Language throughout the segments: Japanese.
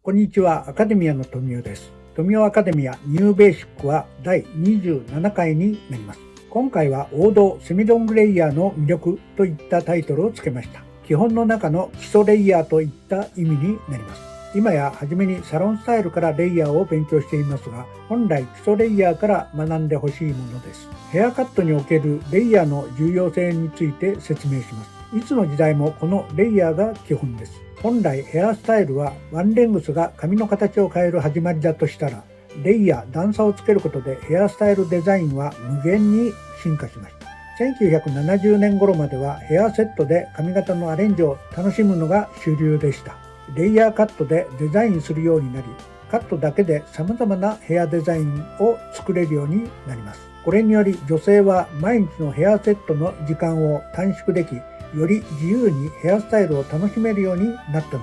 こんにちは、アカデミアの富代です。富代アカデミアニューベーシックは第27回になります。今回は王道セミロングレイヤーの魅力といったタイトルをつけました。基本の中の基礎レイヤーといった意味になります。今や初めにサロンスタイルからレイヤーを勉強していますが、本来基礎レイヤーから学んでほしいものです。ヘアカットにおけるレイヤーの重要性について説明します。いつの時代もこのレイヤーが基本です。本来ヘアスタイルはワンレングスが髪の形を変える始まりだとしたら、レイヤー、段差をつけることでヘアスタイルデザインは無限に進化しました。1970年頃まではヘアセットで髪型のアレンジを楽しむのが主流でした。レイヤーカットでデザインするようになり、カットだけで様々なヘアデザインを作れるようになります。これにより女性は毎日のヘアセットの時間を短縮でき、より自由にヘアスタイルを楽しめるようになったのです。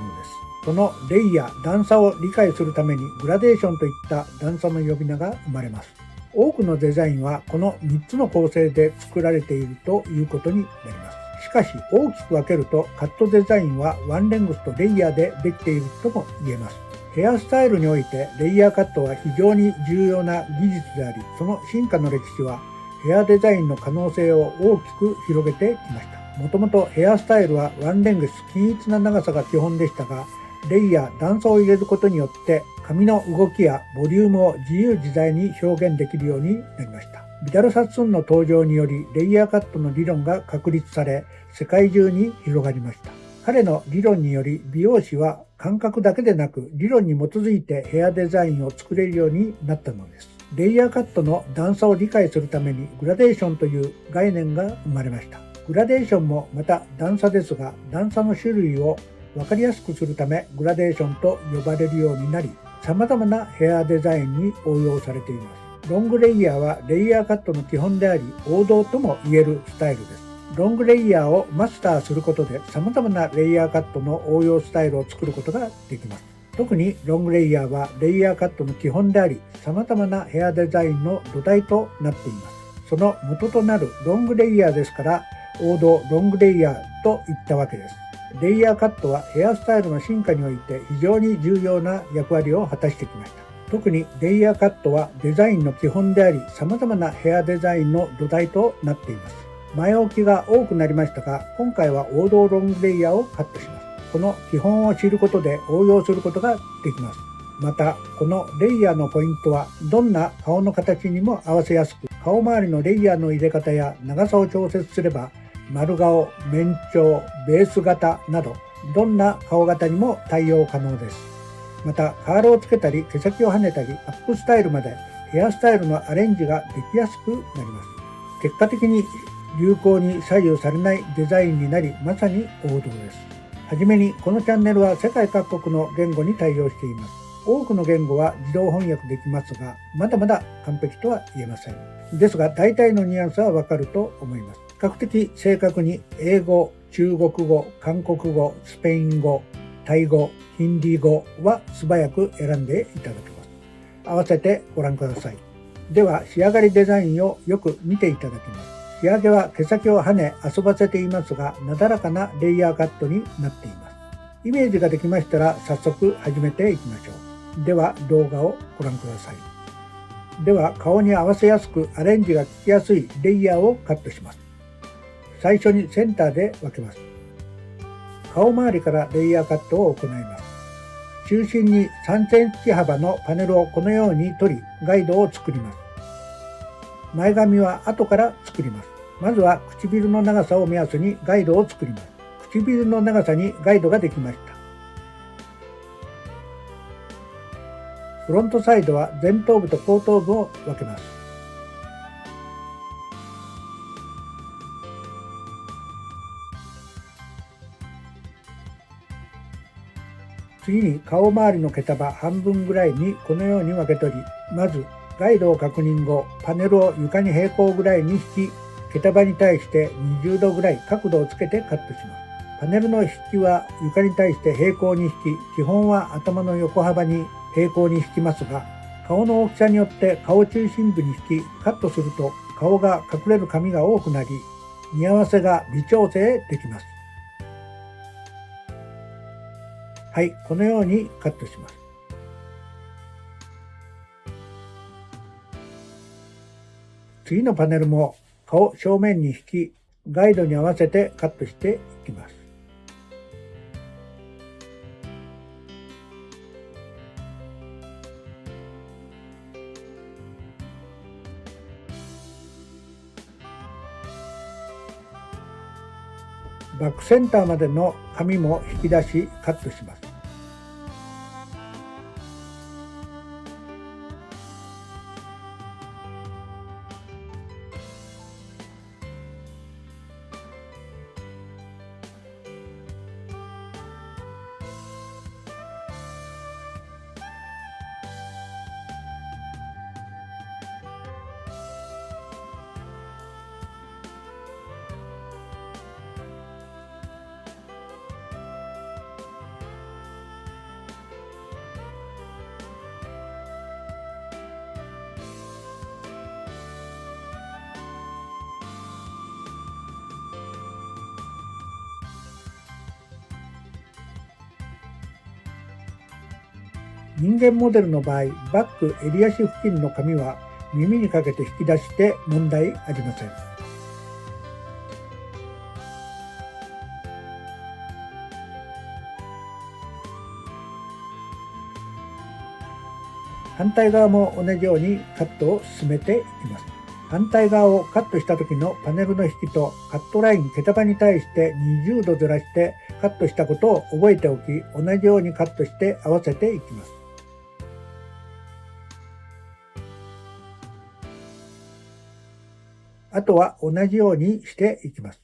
このレイヤー、段差を理解するためにグラデーションといった段差の呼び名が生まれます。多くのデザインはこの3つの構成で作られているということになります。しかし大きく分けるとカットデザインはワンレングスとレイヤーでできているとも言えます。ヘアスタイルにおいてレイヤーカットは非常に重要な技術であり、その進化の歴史はヘアデザインの可能性を大きく広げてきました。もともとヘアスタイルはワンレングス均一な長さが基本でしたが、レイヤー、段差を入れることによって髪の動きやボリュームを自由自在に表現できるようになりました。ビダルサッツンの登場によりレイヤーカットの理論が確立され、世界中に広がりました。彼の理論により美容師は感覚だけでなく理論に基づいてヘアデザインを作れるようになったのです。レイヤーカットの段差を理解するためにグラデーションという概念が生まれました。グラデーションもまた段差ですが、段差の種類を分かりやすくするためグラデーションと呼ばれるようになり、様々なヘアデザインに応用されています。ロングレイヤーはレイヤーカットの基本であり、王道とも言えるスタイルです。ロングレイヤーをマスターすることで様々なレイヤーカットの応用スタイルを作ることができます。特にロングレイヤーはレイヤーカットの基本であり、様々なヘアデザインの土台となっています。その元となるロングレイヤーですから、王道ロングレイヤーといったわけです。レイヤーカットはヘアスタイルの進化において非常に重要な役割を果たしてきました。特にレイヤーカットはデザインの基本であり、様々なヘアデザインの土台となっています。前置きが多くなりましたが、今回は王道ロングレイヤーをカットします。この基本を知ることで応用することができます。また、このレイヤーのポイントは、どんな顔の形にも合わせやすく、顔周りのレイヤーの入れ方や長さを調節すれば、丸顔、面長、ベース型など、どんな顔型にも対応可能です。また、カールをつけたり、毛先を跳ねたり、アップスタイルまで、ヘアスタイルのアレンジができやすくなります。結果的に流行に左右されないデザインになり、まさに王道です。はじめに、このチャンネルは世界各国の言語に対応しています。多くの言語は自動翻訳できますが、まだまだ完璧とは言えません。ですが、大体のニュアンスはわかると思います。比較的正確に英語、中国語、韓国語、スペイン語、タイ語、ヒンディー語は素早く選んでいただけます。合わせてご覧ください。では、仕上がりデザインをよく見ていただきます。仕上げは毛先を跳ね遊ばせていますが、なだらかなレイヤーカットになっています。イメージができましたら早速始めていきましょう。では動画をご覧ください。では顔に合わせやすくアレンジが効きやすいレイヤーをカットします。最初にセンターで分けます。顔周りからレイヤーカットを行います。中心に3センチ幅のパネルをこのように取り、ガイドを作ります。前髪は後から作ります。まずは唇の長さを目安にガイドを作ります。唇の長さにガイドができました。フロントサイドは前頭部と後頭部を分けます。次に顔周りの毛束半分ぐらいにこのように分け取り、まずガイドを確認後、パネルを床に平行ぐらいに引き、毛束に対して20度ぐらい角度をつけてカットします。パネルの引きは床に対して平行に引き、基本は頭の横幅に平行に引きますが、顔の大きさによって顔中心部に引き、カットすると顔が隠れる髪が多くなり、見合わせが微調整できます。はい、このようにカットします。次のパネルも顔正面に引き、ガイドに合わせてカットしていきます。バックセンターまでの紙も引き出しカットします。人間モデルの場合、バック襟足付近の紙は耳にかけて引き出して問題ありません。反対側も同じようにカットを進めていきます。反対側をカットした時のパネルの引きとカットライン毛束に対して20度ずらしてカットしたことを覚えておき、同じようにカットして合わせていきます。あとは同じようにしていきます。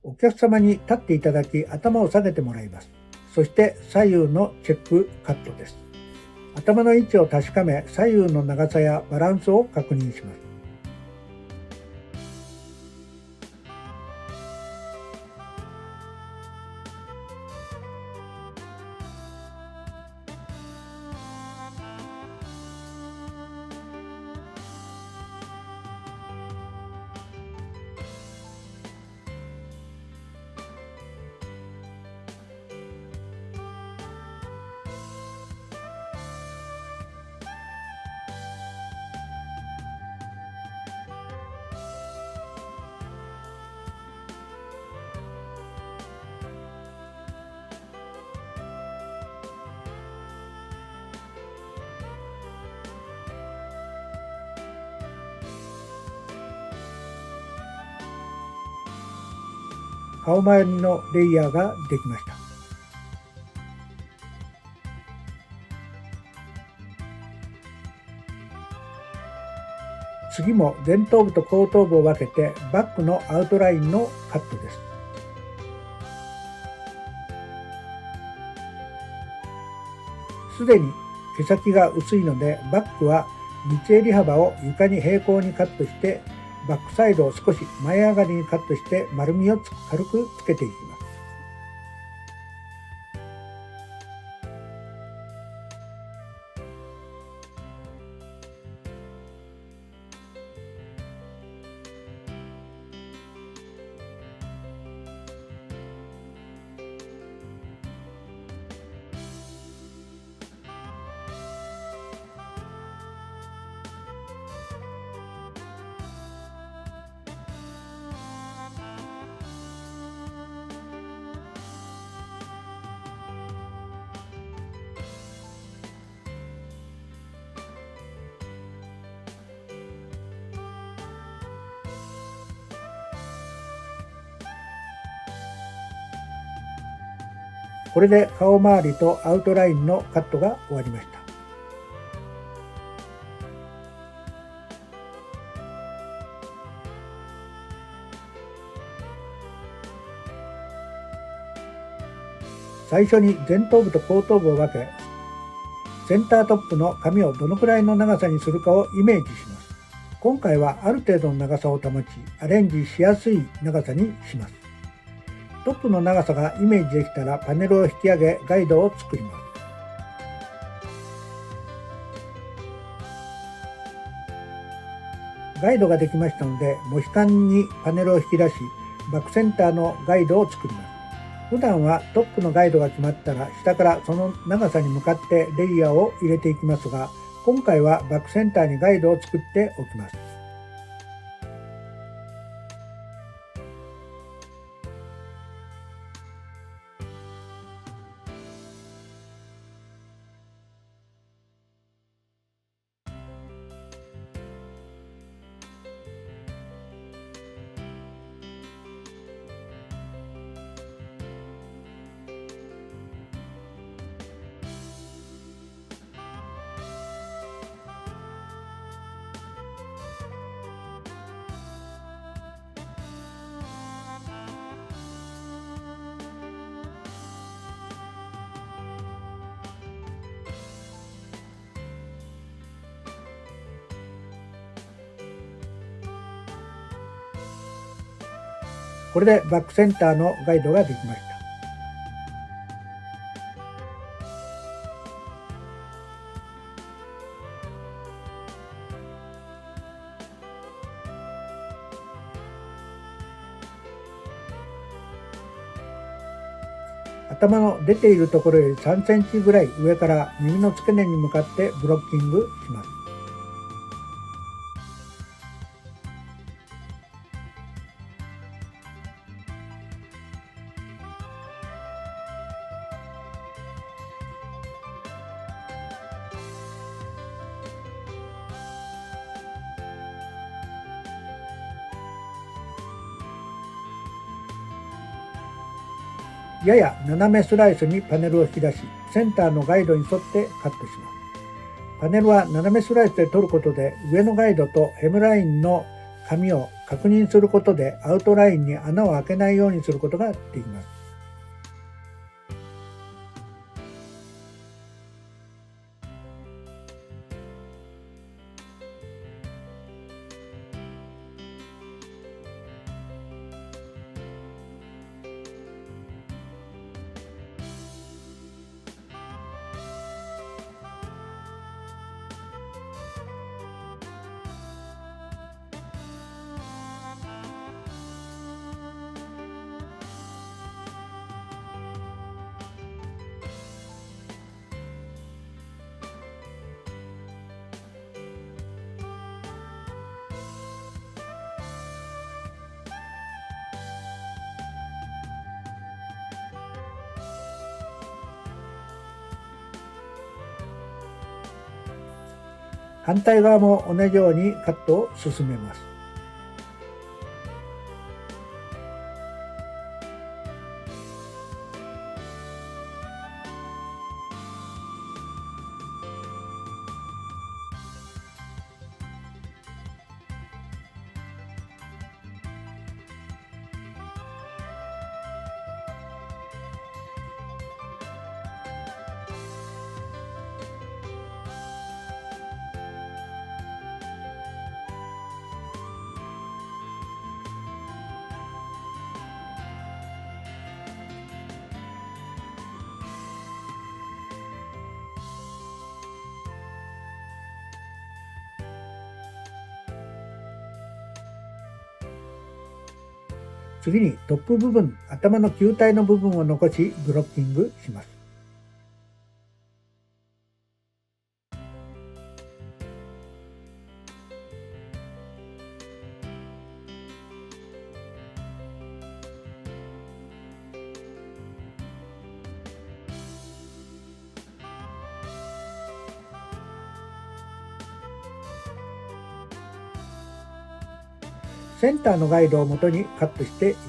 お客様に立っていただき頭を下げてもらいます。そして左右のチェックカットです。頭の位置を確かめ、左右の長さやバランスを確認します。顔周りのレイヤーができました。次も前頭部と後頭部を分けてバックのアウトラインのカットです。すでに毛先が薄いのでバックは三つ襟幅を床に平行にカットしてバックサイドを少し前上がりにカットして丸みを軽くつけていきます。これで顔周りとアウトラインのカットが終わりました。最初に前頭部と後頭部を分け、センタートップの髪をどのくらいの長さにするかをイメージします。今回はある程度の長さを保ち、アレンジしやすい長さにします。トップの長さがイメージできたらパネルを引き上げガイドを作ります。ガイドができましたので、モヒカンにパネルを引き出し、バックセンターのガイドを作ります。普段はトップのガイドが決まったら下からその長さに向かってレイヤーを入れていきますが、今回はバックセンターにガイドを作っておきます。これでバックセンターのガイドができました。頭の出ているところより3センチぐらい上から耳の付け根に向かってブロッキングします。やや斜めスライスにパネルを引き出し、センターのガイドに沿ってカットします。パネルは斜めスライスで取ることで、上のガイドとヘムラインの紙を確認することで、アウトラインに穴を開けないようにすることができます。反対側も同じようにカットを進めます。次にトップ部分、頭の球体の部分を残しブロッキングします。センターのガイドを元にカットしていきます。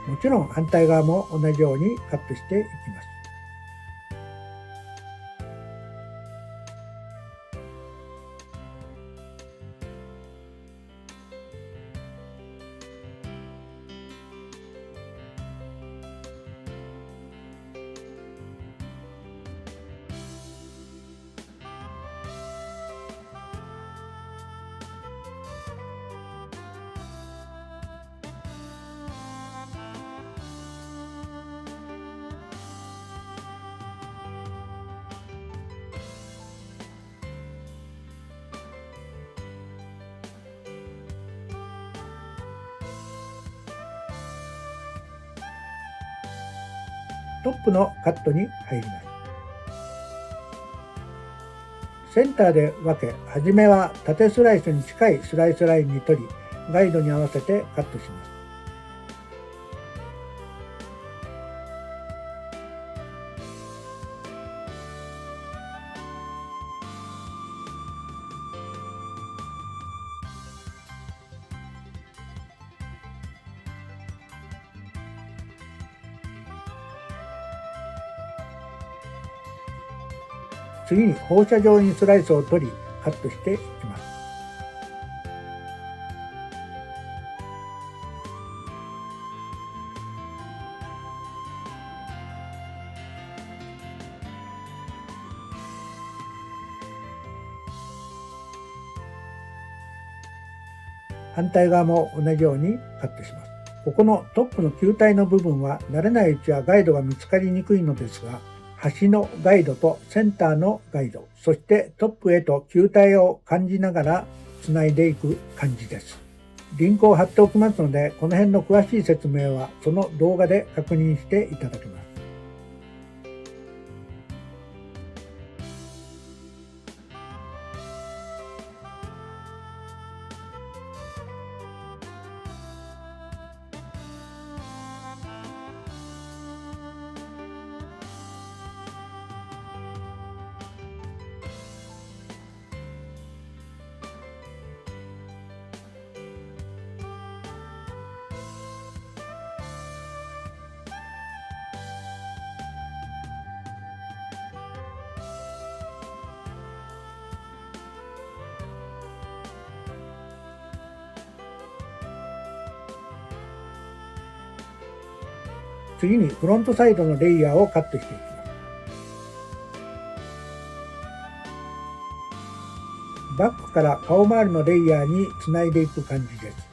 もちろん反対側も同じようにカットしていきます。トップのカットに入ります。センターで分け、はじめは縦スライスに近いスライスラインに取り、ガイドに合わせてカットします。次に放射状にスライスを取りカットしていきます。反対側も同じようにカットします。ここのトップの球体の部分は慣れないうちはガイドが見つかりにくいのですが、端のガイドとセンターのガイド、そしてトップへと球体を感じながらつないでいく感じです。リンクを貼っておきますので、この辺の詳しい説明はその動画で確認していただけます。次にフロントサイドのレイヤーをカットしていきます。バックから顔周りのレイヤーにつないでいく感じです。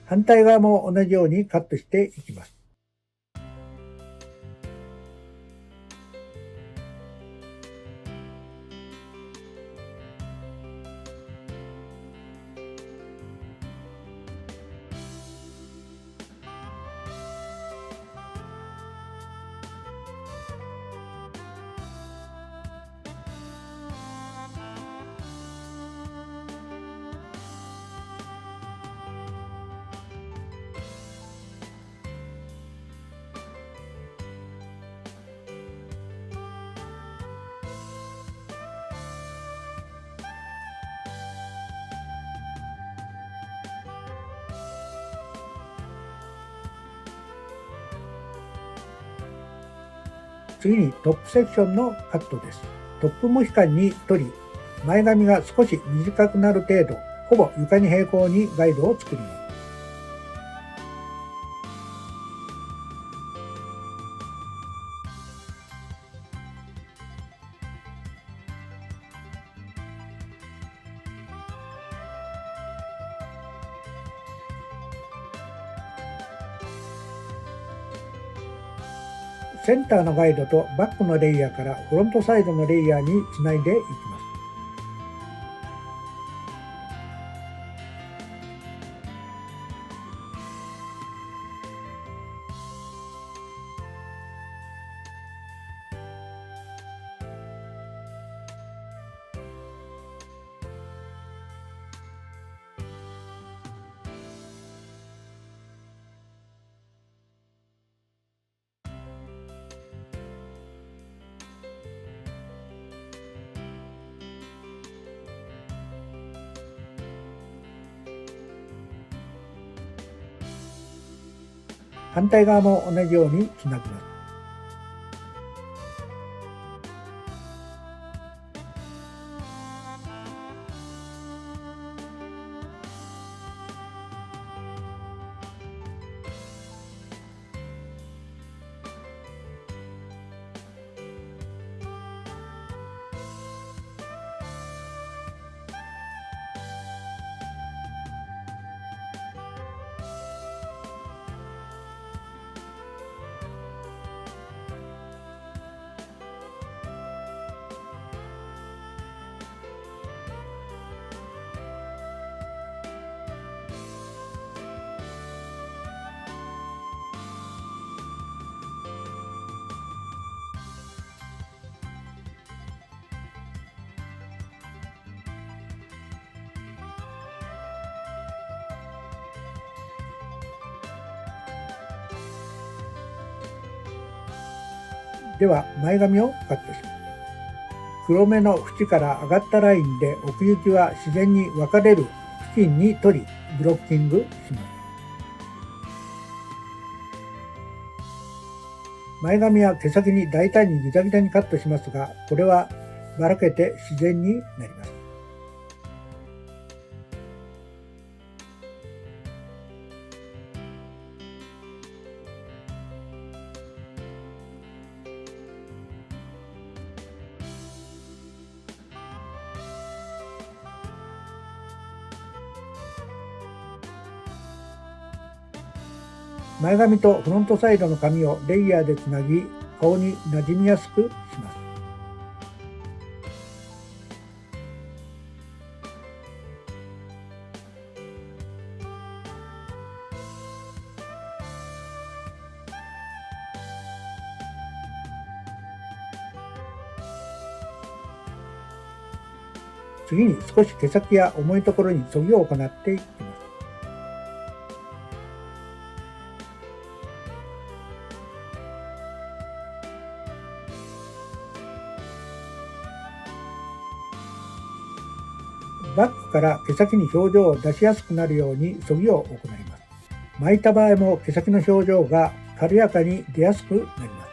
反対側も同じようにカットしていきます。次にトップセクションのカットです。トップモヒカンに取り、前髪が少し短くなる程度、ほぼ床に平行にガイドを作ります。センターのガイドとバックのレイヤーからフロントサイドのレイヤーにつないでいきます。反対側も同じようにつなぎます。では前髪をカットします。黒目の縁から上がったラインで奥行きは自然に分かれる付近に取りブロッキングします。前髪は毛先に大胆にギザギザにカットしますが、これはばらけて自然になります。前髪とフロントサイドの髪をレイヤーでつなぎ、顔になじみやすくします。次に少し毛先や重いところに削ぎを行っていきます。バックから毛先に表情を出しやすくなるように削ぎを行います。巻いた場合も毛先の表情が軽やかに出やすくなります。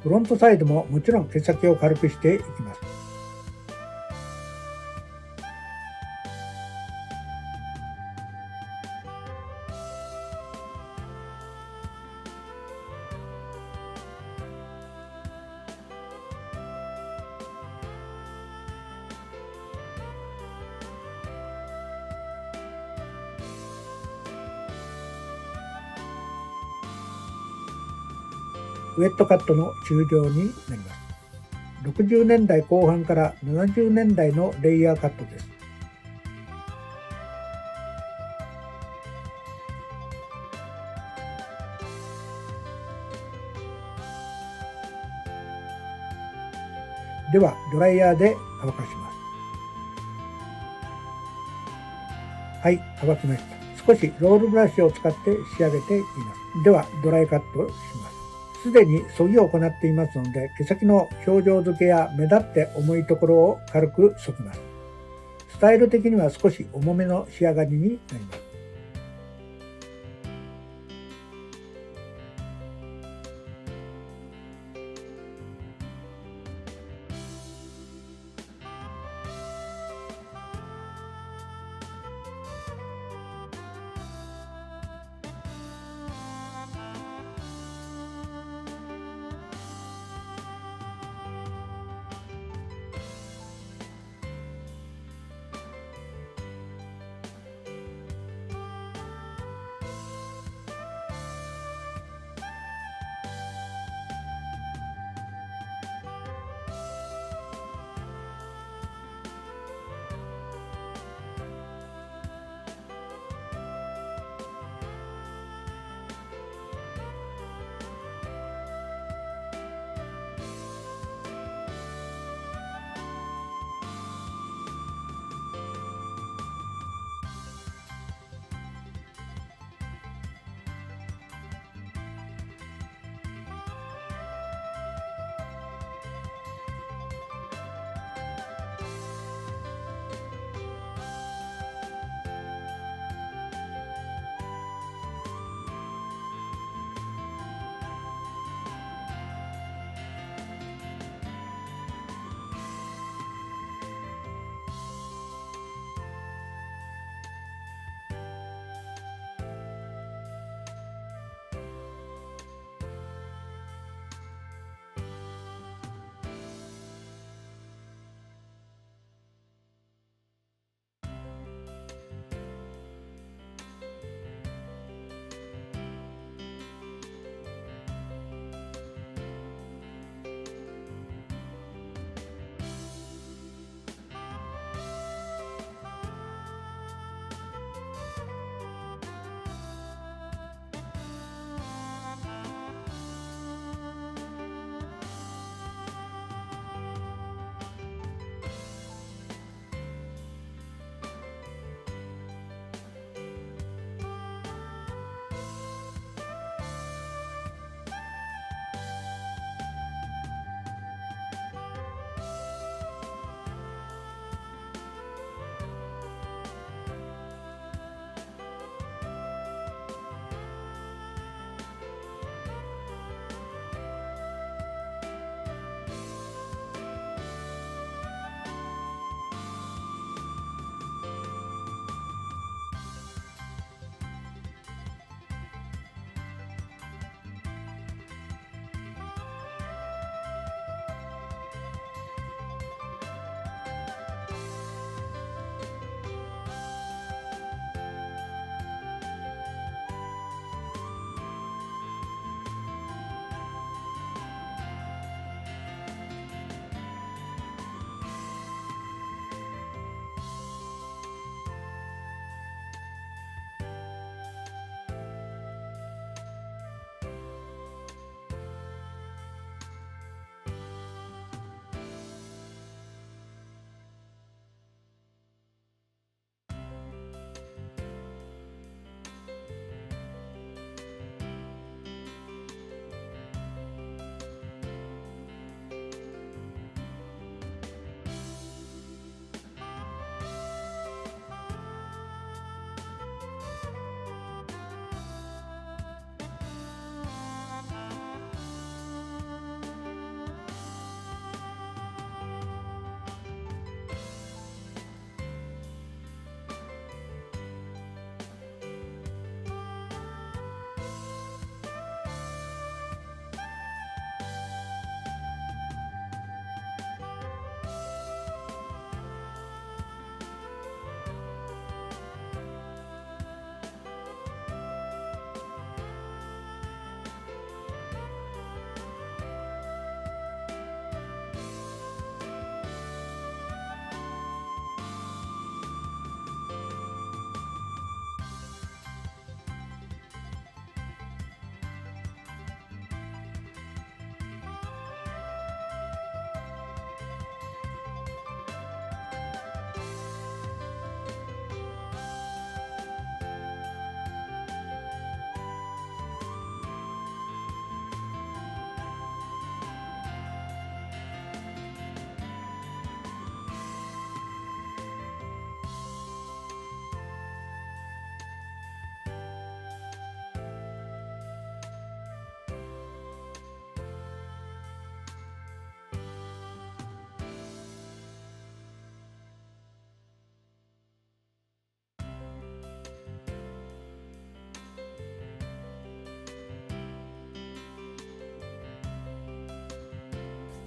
フロントサイドももちろん毛先を軽くしていきます。ウェットカットの終了になります。60年代後半から70年代のレイヤーカットです。ではドライヤーで乾かします。はい、乾きました。少しロールブラシを使って仕上げています。ではドライカットします。すでに削ぎを行っていますので、毛先の表情付けや目立って重いところを軽く削ぎます。スタイル的には少し重めの仕上がりになります。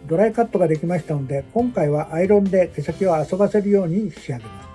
ドライカットができましたので、今回はアイロンで毛先を遊ばせるように仕上げます。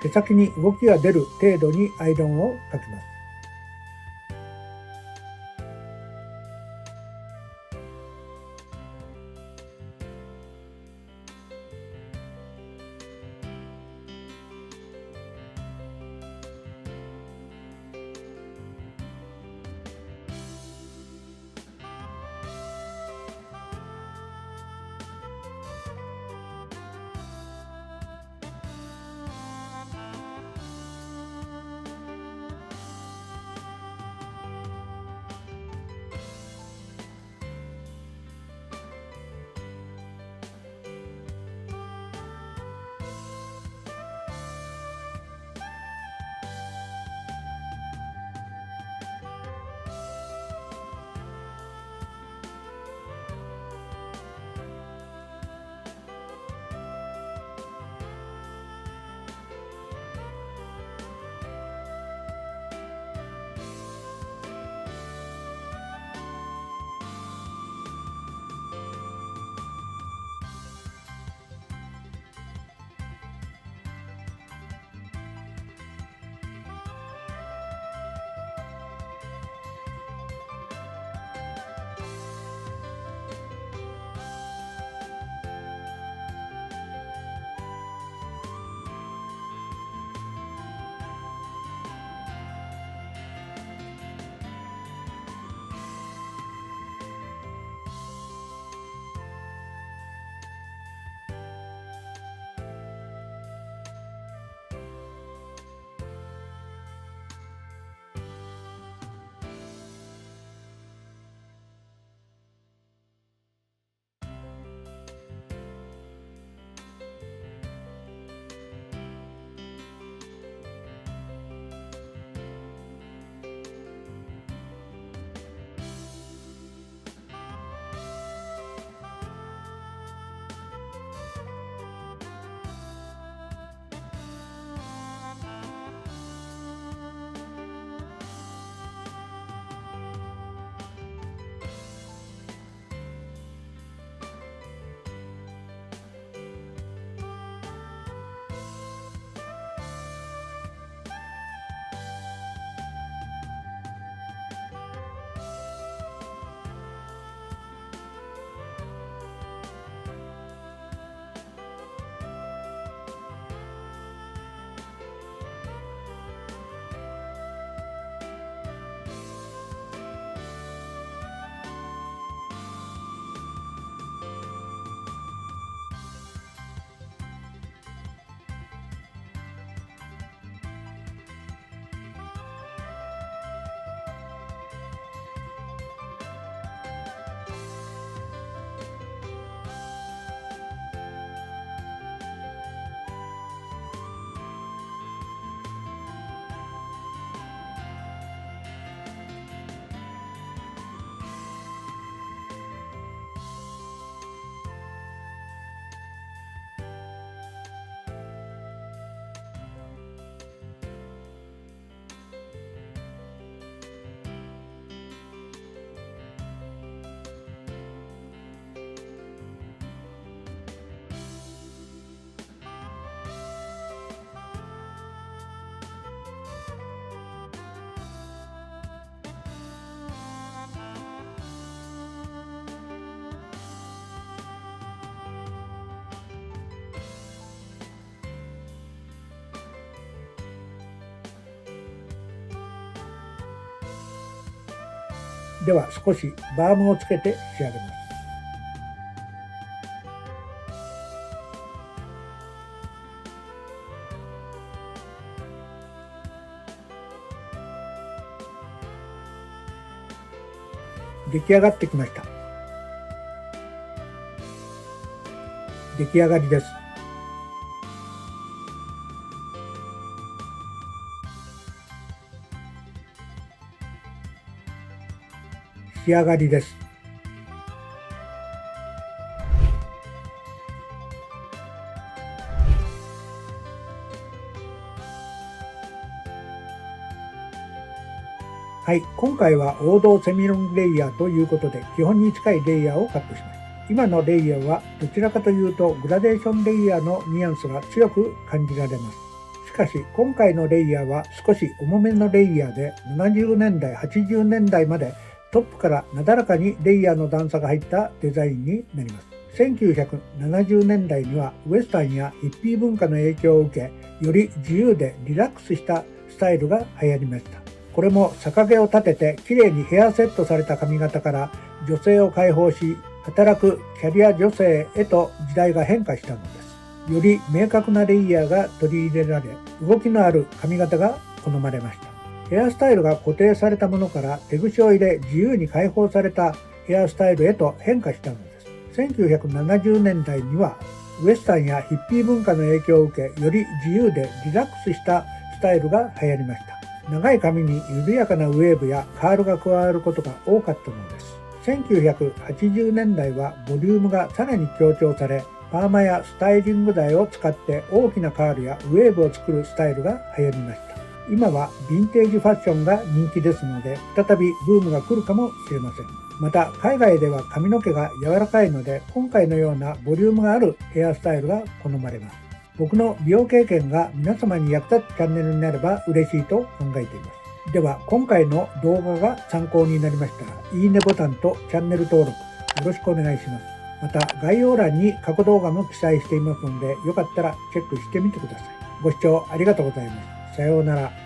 毛先に動きが出る程度にアイロンをかけます。では少しバームをつけて仕上げます。出来上がってきました。出来上がりです。仕上がりです。はい、今回は王道セミロングレイヤーということで基本に近いレイヤーをカットしました。今のレイヤーはどちらかというとグラデーションレイヤーのニュアンスが強く感じられます。しかし今回のレイヤーは少し重めのレイヤーで70年代、80年代までトップからなだらかにレイヤーの段差が入ったデザインになります。1970年代にはウエスタンやヒッピー文化の影響を受け、より自由でリラックスしたスタイルが流行りました。これも逆毛を立ててきれいにヘアセットされた髪型から女性を解放し、働くキャリア女性へと時代が変化したのです。より明確なレイヤーが取り入れられ、動きのある髪型が好まれました。ヘアスタイルが固定されたものから手ぐしを入れ自由に解放されたヘアスタイルへと変化したのです。1970年代にはウエスタンやヒッピー文化の影響を受け、より自由でリラックスしたスタイルが流行りました。長い髪に緩やかなウェーブやカールが加わることが多かったのです。1980年代はボリュームがさらに強調され、パーマやスタイリング剤を使って大きなカールやウェーブを作るスタイルが流行りました。今はヴィンテージファッションが人気ですので、再びブームが来るかもしれません。また海外では髪の毛が柔らかいので、今回のようなボリュームがあるヘアスタイルが好まれます。僕の美容経験が皆様に役立つチャンネルになれば嬉しいと考えています。では今回の動画が参考になりましたら、いいねボタンとチャンネル登録よろしくお願いします。また概要欄に過去動画も記載していますので、よかったらチェックしてみてください。ご視聴ありがとうございます。さようなら。